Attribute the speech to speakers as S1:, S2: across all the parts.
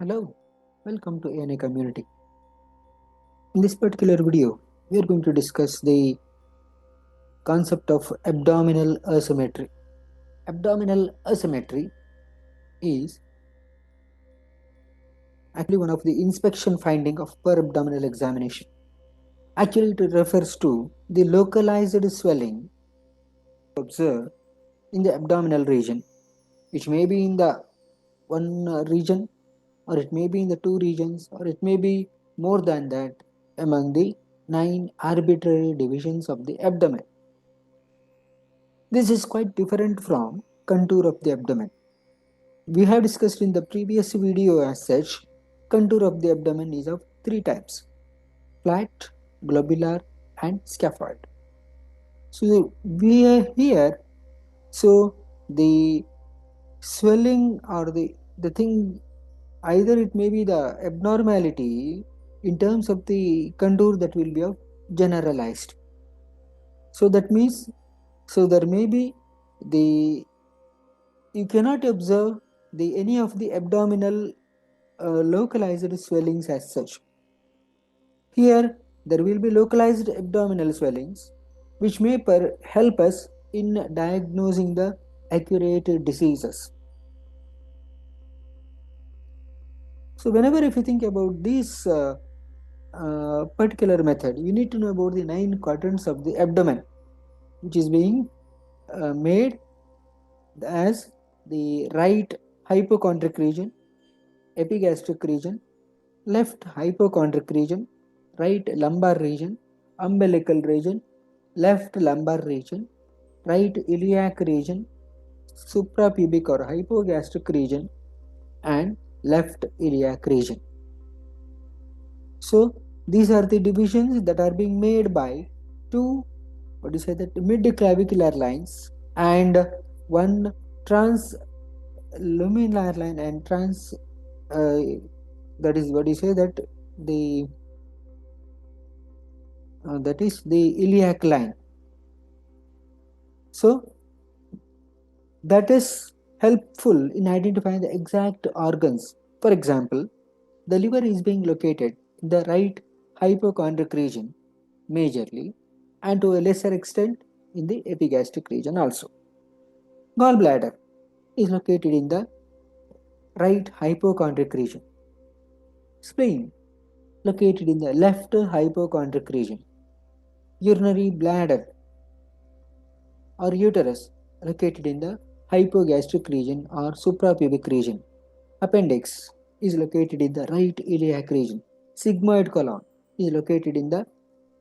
S1: Hello, welcome to ANA community. In this particular video, we are going to discuss the concept of abdominal asymmetry. Abdominal asymmetry is actually one of the inspection finding of per abdominal examination. Actually, it refers to the localized swelling observed in the abdominal region, which may be in the one region, or it may be in the two regions, or it may be more than that among the 9 arbitrary divisions of the abdomen. This is quite different from contour of the abdomen. We have discussed in the previous video as such, contour of the abdomen is of three types: flat, globular and scaphoid. So we are here, so the swelling or the thing, either it may be the abnormality in terms of the contour that will be of generalized. So that means, so there may be the, you cannot observe the any of the abdominal localized swellings as such. Here there will be localized abdominal swellings which may help us in diagnosing the accurate diseases. So whenever if you think about this particular method, you need to know about the 9 quadrants of the abdomen, which is being made as the right hypochondric region, epigastric region, left hypochondric region, right lumbar region, umbilical region, left lumbar region, right iliac region, suprapubic or hypogastric region, and left iliac region. So these are the divisions that are being made by two, what do you say, that mid-clavicular lines and one transluminal line and that is what you say that the that is the iliac line. So that is helpful in identifying the exact organs. For example, the liver is being located in the right hypochondric region majorly, and to a lesser extent in the epigastric region also. Gallbladder is located in the right hypochondric region. Spleen located in the left hypochondric region. Urinary bladder or uterus located in the hypogastric region or suprapubic region. Appendix is located in the right iliac region. Sigmoid colon is located in the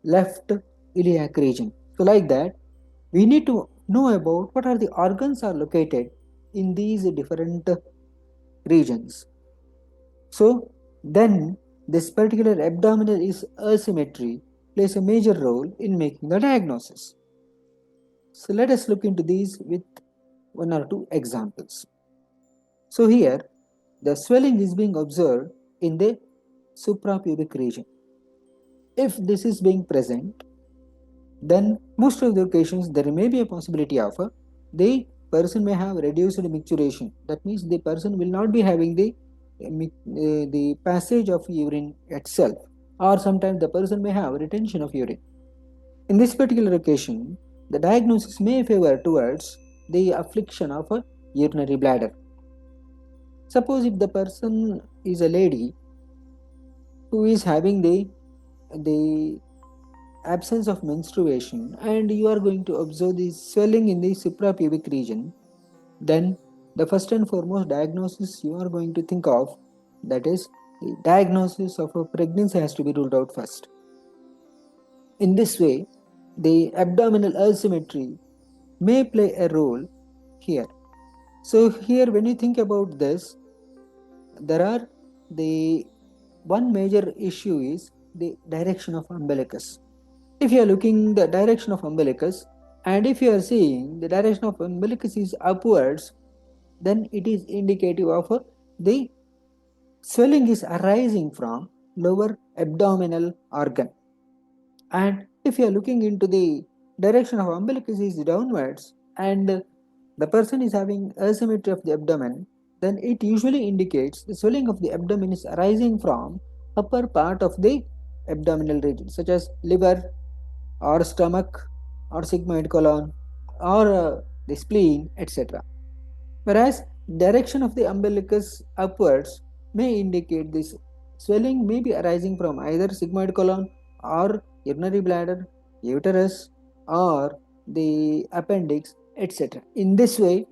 S1: left iliac region. So like that, we need to know about what are the organs are located in these different regions. So then this particular abdominal asymmetry plays a major role in making the diagnosis. So let us look into these with one or two examples. So here the swelling is being observed in the suprapubic region. If this is being present, then most of the occasions there may be a possibility of the person may have reduced micturition. That means the person will not be having the passage of urine itself, or sometimes the person may have retention of urine. In this particular occasion, the diagnosis may favor towards the affliction of a urinary bladder. Suppose if the person is a lady who is having the absence of menstruation and you are going to observe the swelling in the suprapubic region, then the first and foremost diagnosis you are going to think of, that is the diagnosis of a pregnancy, has to be ruled out first. In this way, the abdominal asymmetry may play a role here. So here when you think about this, there are the one major issue is the direction of umbilicus. If you are looking the direction of umbilicus and if you are seeing the direction of umbilicus is upwards, then it is indicative of the swelling is arising from lower abdominal organ. And if you are looking into the direction of umbilicus is downwards and the person is having asymmetry of the abdomen, then it usually indicates the swelling of the abdomen is arising from upper part of the abdominal region, such as liver or stomach or sigmoid colon or the spleen, etc. Whereas direction of the umbilicus upwards may indicate this swelling may be arising from either sigmoid colon or urinary bladder, uterus, or the appendix, etc. In this way,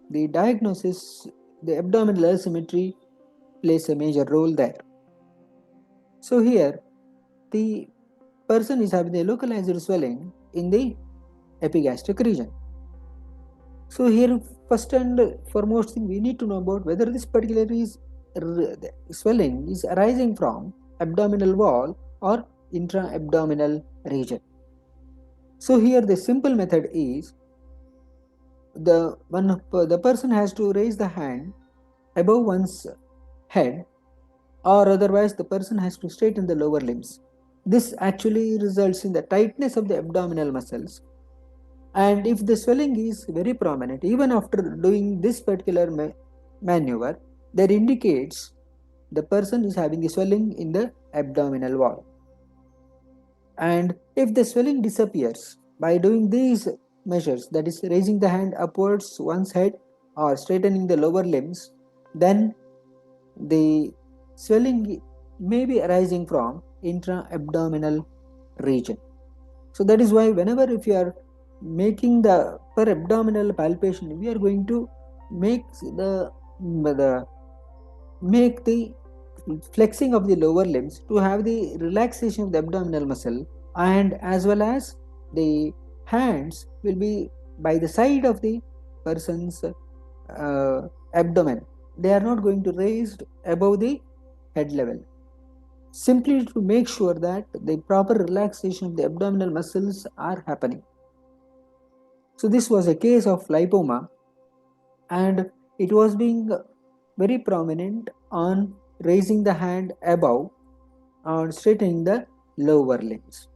S1: the diagnosis, the abdominal asymmetry plays a major role there. So here, the person is having a localized swelling in the epigastric region. So here, first and foremost thing we need to know about whether this particular swelling is arising from abdominal wall or intra-abdominal region. So here the simple method is the person has to raise the hand above one's head, or otherwise the person has to straighten the lower limbs. This actually results in the tightness of the abdominal muscles, and if the swelling is very prominent even after doing this particular maneuver, that indicates the person is having the swelling in the abdominal wall. And if the swelling disappears by doing these measures, that is raising the hand upwards one's head or straightening the lower limbs, then the swelling may be arising from intra-abdominal region. So that is why whenever if you are making the per abdominal palpation, we are going to make the flexing of the lower limbs to have the relaxation of the abdominal muscle, and as well as the hands will be by the side of the person's abdomen. They are not going to raised above the head level, simply to make sure that the proper relaxation of the abdominal muscles are happening. So this was a case of lipoma, and it was being very prominent on raising the hand above or straightening the lower limbs.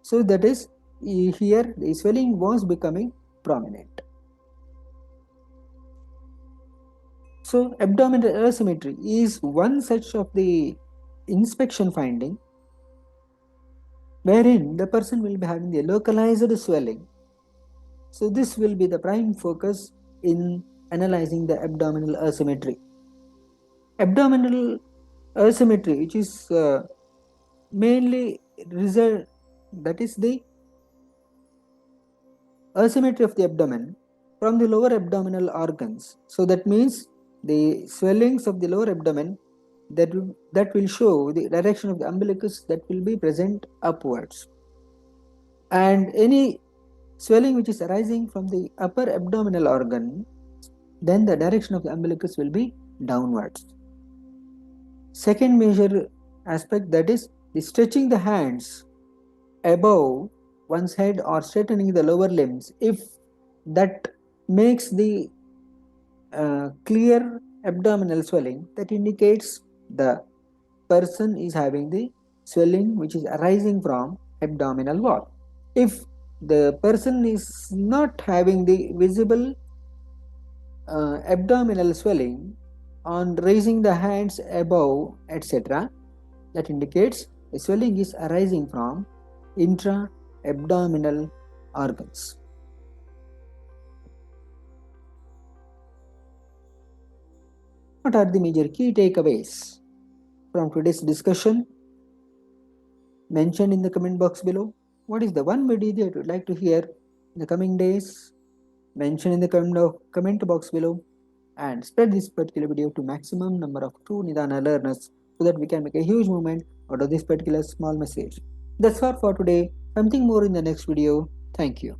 S1: So that is, here the swelling was becoming prominent. So abdominal asymmetry is one such of the inspection finding wherein the person will be having the localized swelling. So this will be the prime focus in analyzing the abdominal asymmetry. Abdominal asymmetry, which is mainly result, that is the asymmetry of the abdomen from the lower abdominal organs. So that means the swellings of the lower abdomen that will show the direction of the umbilicus that will be present upwards, and any swelling which is arising from the upper abdominal organ, then the direction of the umbilicus will be downwards. Second major aspect, that is the stretching the hands above one's head or straightening the lower limbs, if that makes the clear abdominal swelling, that indicates the person is having the swelling which is arising from abdominal wall. If the person is not having the visible abdominal swelling on raising the hands above, etc., that indicates the swelling is arising from intra-abdominal organs. What are the major key takeaways from today's discussion? Mention in the comment box below. What is the one video that you would like to hear in the coming days? Mention in the comment box below, and spread this particular video to maximum number of true Nidana learners so that we can make a huge movement out of this particular small message. That's all for today. Something more in the next video. Thank you.